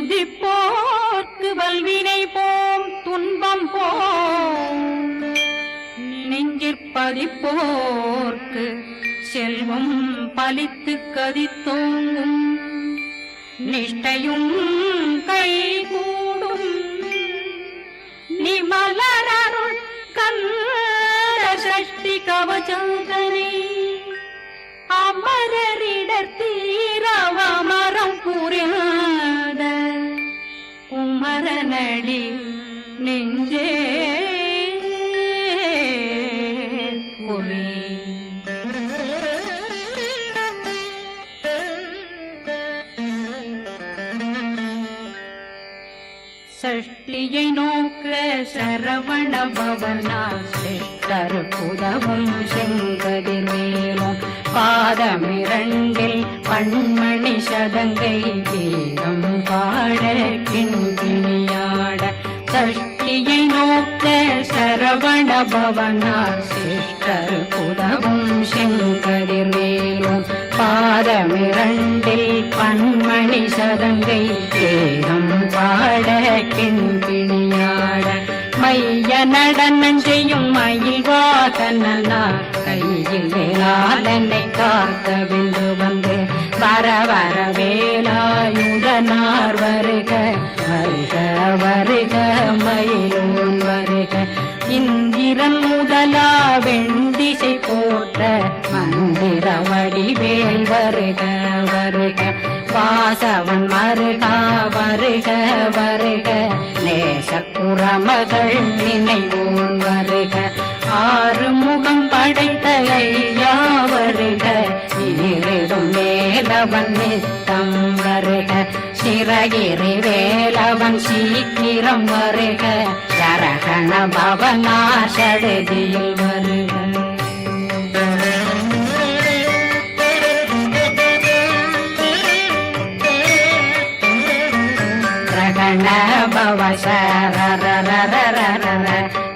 துதிப்போர்க்கு வல்வினை போம் துன்பம் போம் நெஞ்சிற்பதிப்போர்க்கு செல்வம் பலித்து கதித்தோங்கும் நிஷ்டையும் கைகூடும் நிமலருள் கந்த சஷ்டி கவசந்தனை அமரரிடத்தீரவமரம் புரியாத குமரனடி நெஞ்சே புரி சஷ்டியை நோக்க சரவண பவனா சிஷ்டர் புதவும் செங்கதிர்வேலும் பாதமிரண்டில் பண்மணி சதங்கை கீதம் பாட கிண்கிணியாட சஷ்டியை நோக்க சரவண பவனா சிஷ்டர் புதவும் செங்கதிர்வேலும் பாதமிரண்டில் பண்மணி சதங்கை கீதம் பாட கிண்கிணியாட மைய நடனம் செய்யும் மயில் வாகனார் கையில் வேளாளனை காக்க விந்து வந்து வர வர வேலாயுதனார் வருக வருக வருக மயிலோன் வருக இந்திரன் முதலா வெண்டிசை போற்ற மந்திர வடிவேல் வருக வருக வாசவன் மருகா வருக வருக நேசக்குறமகள் நினைவோன் வருக ஆறு முகம் படைத்த ஐயா வருக ஈரிடும் வேலவன் நித்தம் வருக சிறகிரி வேலவன் சீக்கிரம் வருக சரகண பவனா சடுதியில் வருக பவ சரரரரரர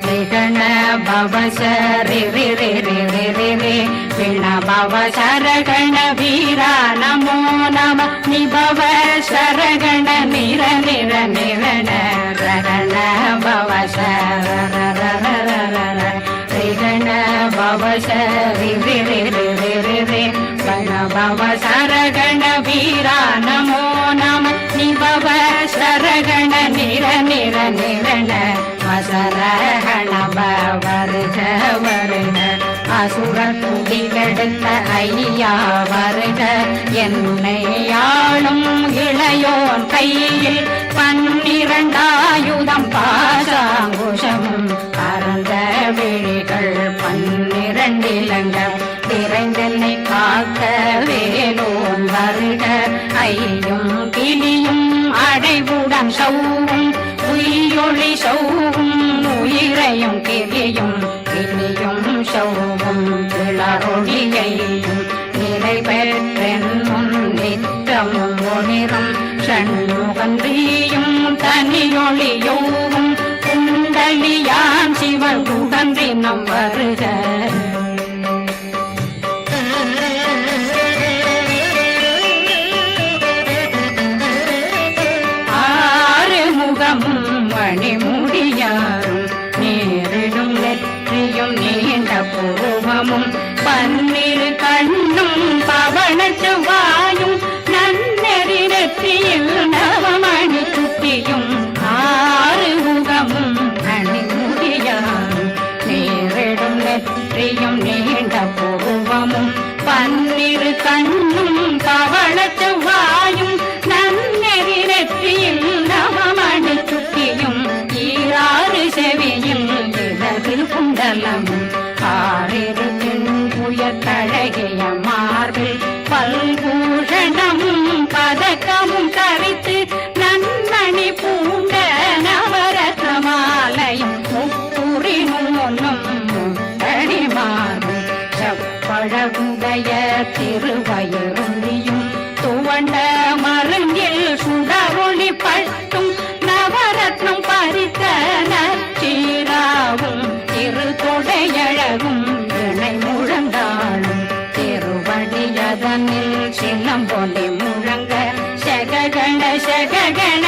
விகண பவ சரி ரி ரி ரி ரி ரி ரி விண பவ சரகண வீரா நமோ நம நிபவ சரகண நிர நிர நிரண ரகண பவ சரரரரரர விகண பவ சரி ரி ரி ரி ரி ரி ரி விண பவ சரகண வீரா நமோ நம நிபவ சரகண நிர நிர நிரண வசரகண வருக வருக அசுர துடிகெடுத்த ஐயா வருக என்னை ஆளும் இளையோன் கையில் 12 ஆயுதம் பாசாங்குஷமும் பரந்த விழிகள் 12 இலங்கம் விரைந்தென்னை காக்க வேலோன் வருக ஐயும் கிளியும் அடைவுடன் சௌவும் உயிரொளி சௌவும் உயிரையும் கிளியும் கிளியும் சௌவும் கிளரொளியையும் நிறைவேற்றென் முன் நித்தமும் ஒளிரும் ஷண்முகன்றியும் தனியொளியோவும் குண்டலியான் சிவன் குடன்றினம் வருக மணிமுடியாரும் நேரிடும் நெற்றியும் நீண்ட புருவமும் 12 கண்ணும் பவன செவ்வாயும் நன்னெறி நெற்றியில் நவமணி சுட்டியும் 6 முகமும் மணிமுடியாரும் நேரிடும் நெற்றியும் நீண்ட புருவமும் 12 கண்ணும் பவன செவ்வாயும் நன்னெறி நெற்றியில் நவமணி சுட்டியும் 6 செவியும் இடது குண்டலமும் 6 உயர்த்தழகிய மார்பில் பல்பூஷணமும் பதக்கமும் கரித்து நன்னணி பூண்ட நவரத்ன மாலையும் முப்புரி நூலும் முத்தடி மார்பும் செப்பழகுடைய திருவயிறும் துவண்ட மருங்கில் சுடரொளி பட்டும் நவரத்னம் பறித்த நச்சீராவும் திருத்தொடையழகும் இணை முழங்காலும் திருவடியதனில் சின்னம்பொலி முழங்க சககண சககண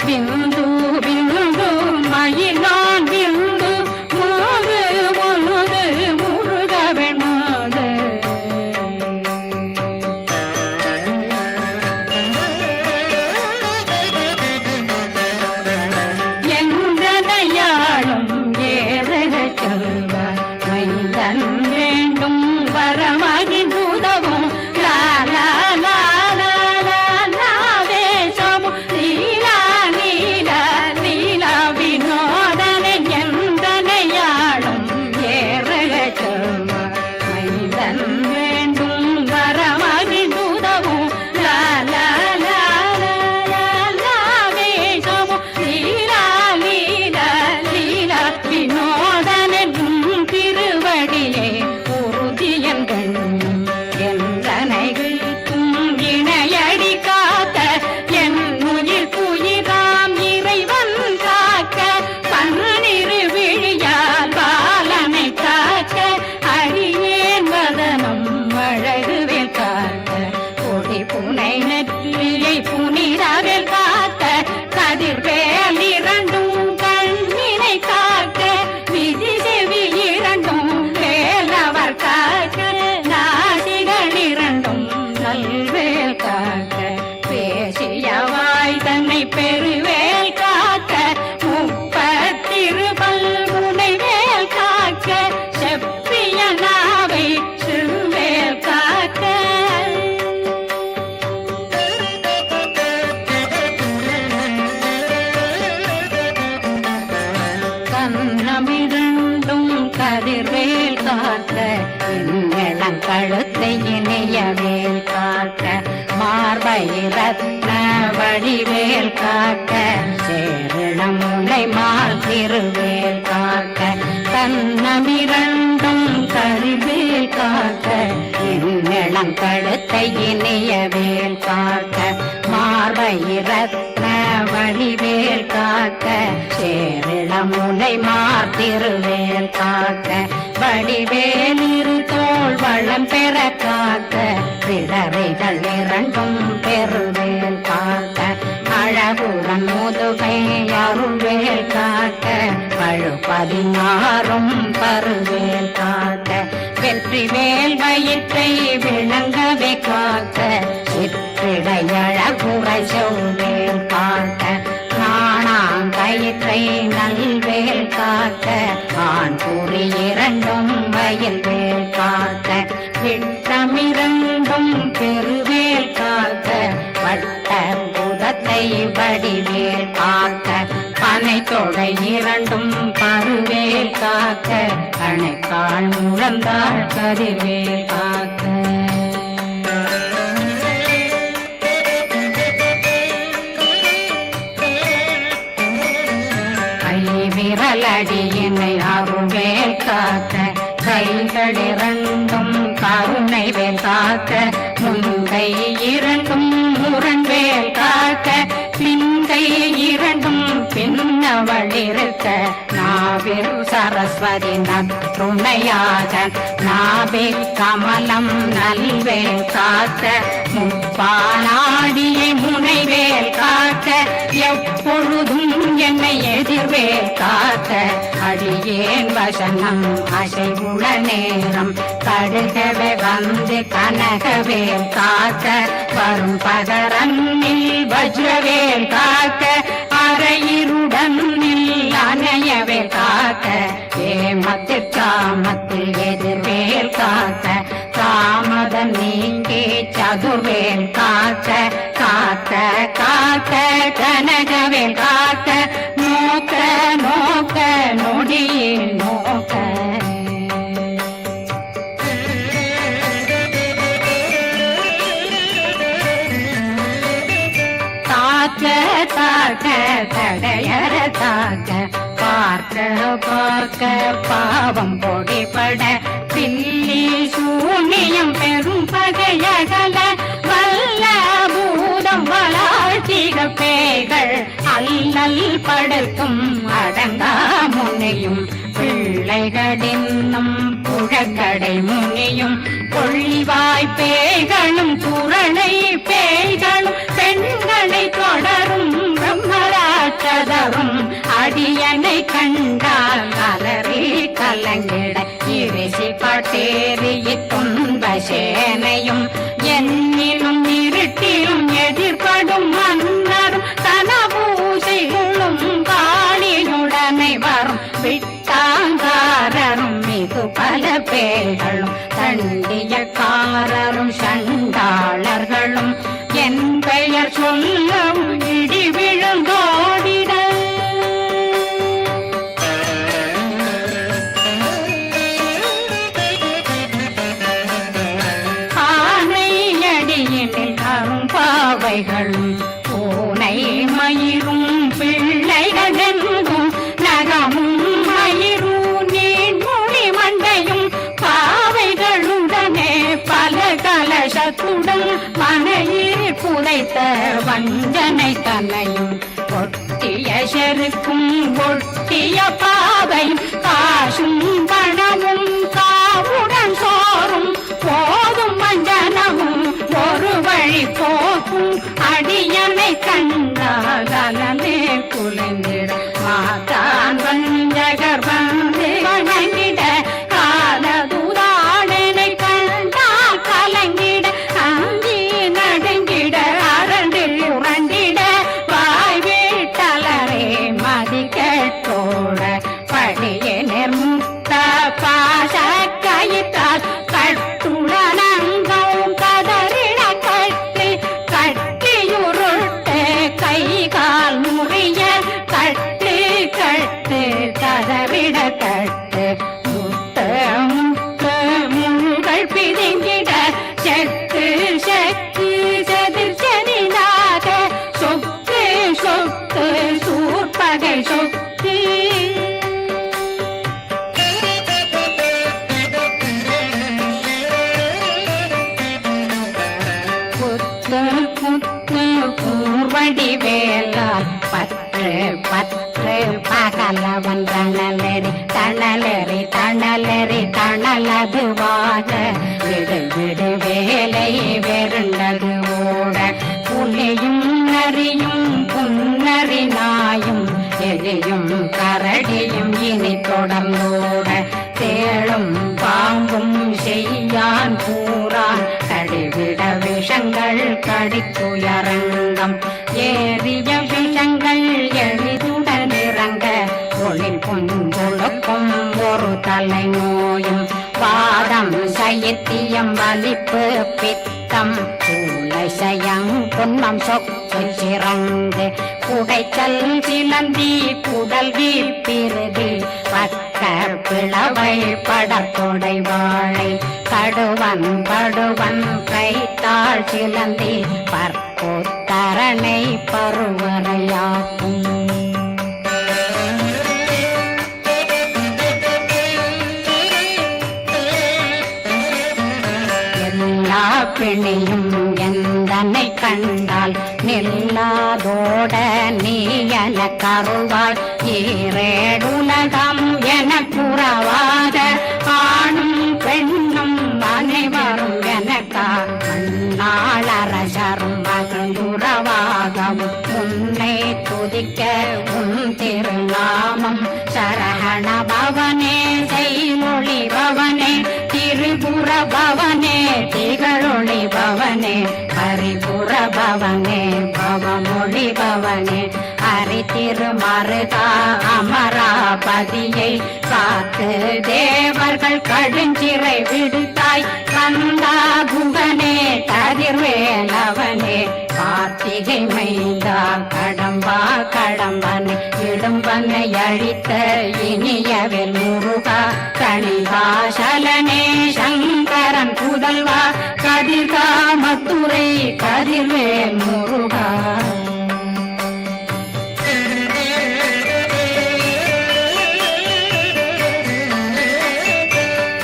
பிந்து பிந்து மயிலான் பிந்து முழுது முழுது முருகவன் மாது என்றனையாளும் ஏறக செல்வ மைந்தன் வேண்டும் வரமகி உதவும் புனிதவேல் காக்க கதிர்வேல் இரண்டும் கண்ணினை காக்க விதி செவி இரண்டும் வேலவர் காக்க நாசிகள் இரண்டும் நல்வேல் காக்க பேசியவாய் தன்னை பெருவேல் காக்க முப்பத்திருபல் முனைவேல் காக்க செப்பிய நாவை சிறுவேல் காக்க கதிர்வேல் காக்க இளங்கழுத்தை இணையவேல் காக்க மார்பயிரத்ன வடிவேல் காக்க சேரணம் முனை மால் திருவேல் காக்க தன்னமிரண்டும் கதிர்வேல் காக்க இளங்கழுத்தை இணையவேல் காக்க மார்பயிரத்ன வடிவேல் காக்க சேரணம் முனை மால் திருவேல் காக்க வடிவேல் இரு தோள் வளம் பெற காக்க பிடரைகள் இரண்டும் பெருவேல் காக்க அழகுடன் முதுகை அருள்வேல் காக்க பழுப்பதினாரும் பருவேல் காக்க வெற்றி வேல் வயிற்றை விளங்கவே காக்க சிற்றிடையழகுரை செவ்வேல் காக்க கயிற்றை நல்வேல் காக்க ஆண் குறி இரண்டும் வயல்வேல் காக்க விட்டமிரண்டும் பெருவேல் காக்க வட்ட புதத்தை வடிவேல் காக்க பனை தொடை இரண்டும் பருவேல் காக்க அணைக்கால் முழந்தாள் கதிர்வேல் காக்க விரலடியினை அருள்வேல் காக்க கைகள் இரண்டும் கருணை வேல் காக்க முன்கை இரண்டும் முரண்வேல் காக்க பின்கை இரண்டும் பின்னவள் இருக்க நாவில் சரஸ்வதி நற்றுணையாக நாவே கமலம் நல்வேல் காக்க முப்பானாடியை முனைவேல் காக்க எப்பொழுதும் என்னை எதிர்வேல் காக்க அடியேன் வசனம் அசைவுள நேரம் கடுகவே வந்து கனகவேல் காக்க வரும் பகரன்னில் வஜ்ரவேல் காக்க அரையிருடன் அணையவேல் காக்க ஏமத்தில் காமத்தில் எதிர்வேல் காக்க காமதம் நீங்கி சதுர்வேல் காக்க காக்க காக்க கனகவேல் காக்க நோக்க நோக்க நொடியில் நோக்க தாக்க தாக்க தடையற தாக்க பார்க்க பார்க்க பாவம் பொடிபட பில்லி சூனியம் பெரும் பகையகல வல்ல பூதம் வளாழ்த்திக பேய்கள் அல்லல் படுத்தும் அடங்கா முனையும் பிள்ளைகளின்னும் புழக்கடை முனியும் கொள்ளிவ பிள்ளைகளும் குரணை பேய்களும் பெண்களை தொடரும் பிரம்மராட்சதரும் அடியனை கண்டால் கலரி கலங்கிட இரிசி பட்டேறிய துன்ப சேனையும் என்னிலும் இருட்டிலும் எதிர்படும் மன்னரும் தனபூசைகளும் காளியுடனை வரும் விட்டாங்காரரும் மிகு பல பேர்களும் தண்டியக்காரரும் சண்டாளர்களும் என் பெயர் சொல்லவும் இடி விழுந்தோடிட ஆனையடியினில் அரும்பாவைகளும் பூனை மயிரும் பிள்ளைகளெங்கும் நகமும் மயிரும் நீர்மொழி மண்டையும் பாவைகளுடனே பல கலசத்துடன் மனையில் புதைத்த வஞ்சனை தன்னையும் ஒட்டிய செருக்கும் ஒட்டிய பாவையும் காசும் பணமும் காவுடன் சோறும் போதும் மஞ்சனமும் ஒரு வழி போக்கும் அடியனை கண்டாலே குலைந்திட மாதான் வஞ்சகர் வந்து வணங்கிட காலதுராடனை கண்டால் கலங்கிட அங்கி நடுங்கிட அரண்டில் உரண்டிட வாய் வீட்டலரே மதி கேட்டோட படியே நிர்முத்த பாச கயிற்றால் கட்டுடனங்கவும் கதறிட கட்டி கட்டியுருட்டு கை கால் முறிய கட்டு கட்டு கதறிட கட்டு முத்த முத்த முள்கள் பிதுங்கிட செத்து செத்து செதிர் செதினாக சொத்து சொத்து சூர்பகை சொத்து கூர்வடி வேலால் பற்று பற்று பகலவன் தணலெறி தணலெறி தணலெறி தணலதுவாக விடு விடு வேலை வெருண்டது ஓட புலியும் நரியும் புன்னறி நாயும் எலியும் கரடியும் இனி தொடர்ந்தோட தேளும் பாம்பும் செய்யான் கூறான் கடிவிட விஷங்கள் கடித்துயரங்கம் ஏறிய விஷங்கள் எளிதுடன் இறங்க ஒளில் பொஞ்சொழுக்கும் ஒரு தலை நோயும் பாதம் சைத்தியம் வலிப்பு பித்தம் சூளை சயங் புன்னம் சொக்கு சிறந்து குடைச்சல் சிலந்தி குடல் வீழ்பிருதி பக்க பிளவை படத்தொடை வாழை கடுவன் படுவன் கைத்தாள் சிலந்தி பற்போத்தரணை பருவரையாக்கும் எல்லா பிணியும் எந்தனை கண்டால் நில்லாதோட நீ என கருவாள் ஈரேடுலகம் என புறவாத ஆணும் பெண்ணும் அனைவரும் எனக்கா மண்ணாளரசரும் மகிழ்ந்துறவாகவும் உன்னை துதிக்க உன் திருநாமம் சரகண பவனே செய்மொழி பவனே திரிபுர பவனே திகழொளி பவனே ஹரிபுர பவனே பவமொழி பவனே ஹரி திருமருதா அமராபதியை காத்து தேவர்கள் கடுஞ்சிறை விடுத்தாய் கந்தா குகனே கதிர்வேலவனே கார்த்திகை மைந்தா கடம்பா கடம்பனை இடும்பனை அழித்த இனியவில் முருகா கணிகாசலனே சங்கரன் புதல்வா கதிர்காமத்துறை கதிர்வேல் முருகா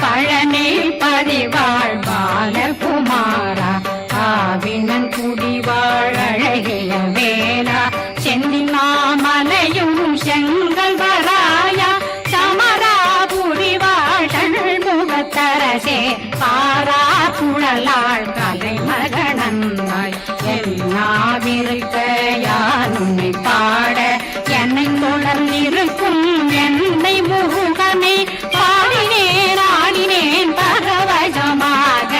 பழனி பதிவாழ் பாலகுமாரா ஆவினன் குடிவாழ் அழகிய வேலா செந்தினாமலையும் செங்கல் வராயா சமராபுரிவாழ் முகத்தரசே பாரா குழலாள் கலை நன்னாய் எல்லாவிருக்க யான் உன்னை பாட என்னை தொடர்ந்திருக்கும் என்னை முருகனை பாடினேன் ஆடினேன் பரவசமாக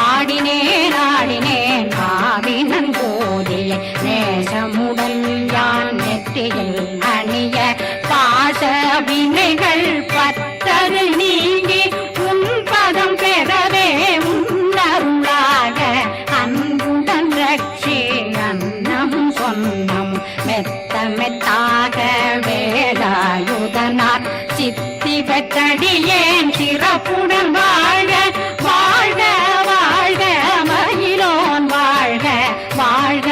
ஆடினேன் ஆடினேன் ஆவினன் போதிய நேசமுடல் யான் நெற்றியில் அணிய பாச வினைகள் பத்தரு நீங்கி உன் பதம் பெறவே உன்னருளாக அன்புடன் ரட்சி அன்னம் சொன்னம் மெத்த மெத்தாக வேலாயுதனார் சித்தி பெற்றடியேன் சிறப்புடன் வாழ்க வாழ்க வாழ்க மயிலோன் வாழ்க வாழ்க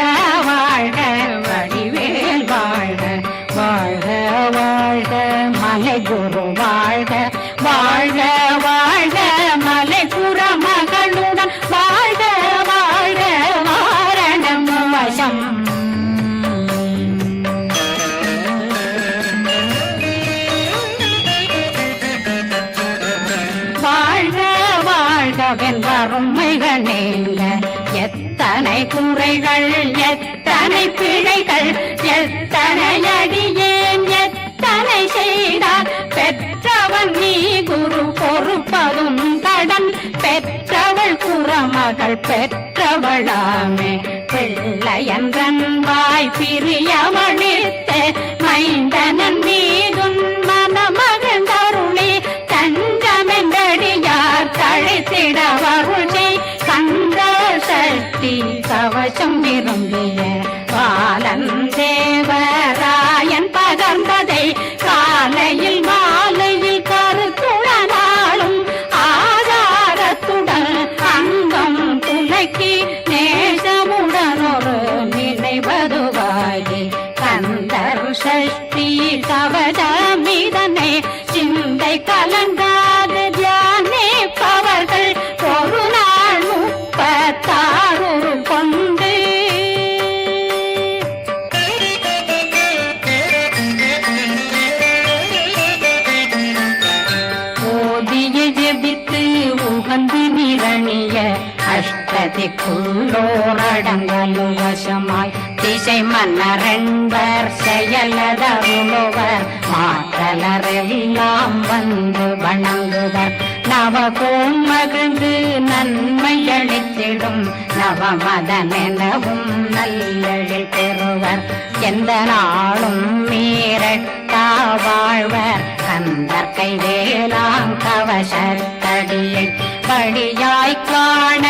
வாழ்க வடிவேல் வாழ்க வாழ்க வாழ்க மலை குரு வாழ்க வாழ்க வாழ்க மலை புற மகளுடன் வாழ்க வாழ்க வாரணம் வசம் வாழ்க வாழ்கவென் வறுமைகள் நீங்க எத்தனை குறைகள் எத்தனை பிழைகள் எத்தனை அடியேன் எத்தனை செய்தார் பெற்றவன் நீ குரு பொறுப்பதும் கடன் பெற்றவள் குறமகள் பெற்றவளாமே பிள்ளையன்றன் வாய் பிரியமளித்த மைந்தனன் மீதுன் மனமகந்தருளி தஞ்சமென்றடியார் தழைத்திட வருளை கந்த சக்தி கவசம் விரும்பிய பாலன் தேவராயன் பகர்ந்ததை காலையில் மாலையில் கருத்துடனாலும் ஆதாரத்துடன் அங்கம் துணைக்கி நேசமுடன் ஒரு நினைவதுவாகி கந்தர் சஷ்டி கவசமிதனை சிந்தை கலங்காத தியானிப்பவர்கள் ஒரு நாள் 36 கொண்டு ஓதிய ஜெபித்து உகந்து நிரணிய அஷ்டதிக்குள்ளோரடங்கலும் வசமாய் திசை மன்னரென்பர் செயலதருளுவர் மாற்றலரெல்லாம் வந்து வணங்குவர் நவகோம் மகிழ்ந்து நன்மை அளித்திடும் நவமதனெனவும் நல்லெழில் பெறுவர் எந்த நாளும் மீறட்டா வாழ்வர் கந்தர் கைவேலாம் கவசத்தடியை வழியாய் காண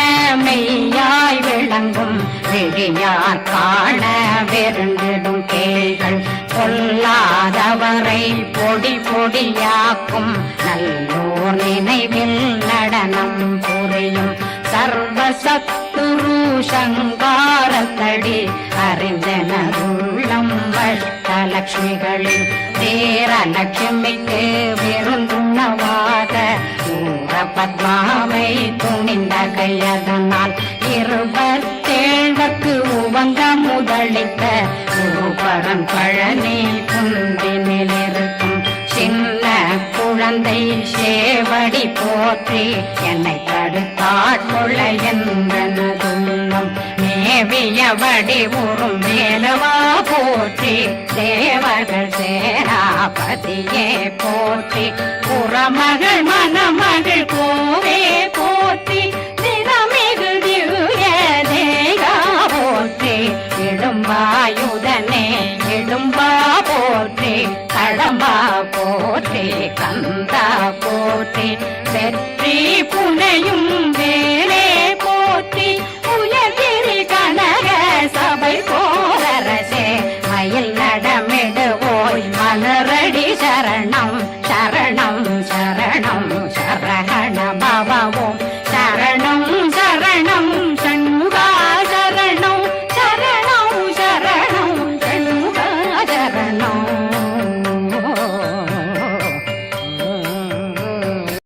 மெய்யாய் விளங்கும் விழியார் காண வெருண்டிடும் கேள்கள் பொல்லாதவரை பொடி பொடியாக்கும் நல்லோர் நினைவில் நடனம் புரியும் சர்வசத்துரு சங்காரத்தடி அறிந்தனருள்ளம் அஷ்டலட்சுமிகளில் வீரலட்சுமிக்கு விருந்துணவாக பத்மாவை துணிந்த கையதனால் 27 உவங்க முதலித்த குருபரன் பழனி குந்தினில் இருக்கும் சின்ன குழந்தை சேவடி போற்றி என்னை தடுத்தாட்கொள்ள என்றனதுள்ளம் மேவியபடி உறும் வேலவா போற்றி தேவர்கள் சேனாபதியே போற்றி புறமகள் மணமகள் கோவே போ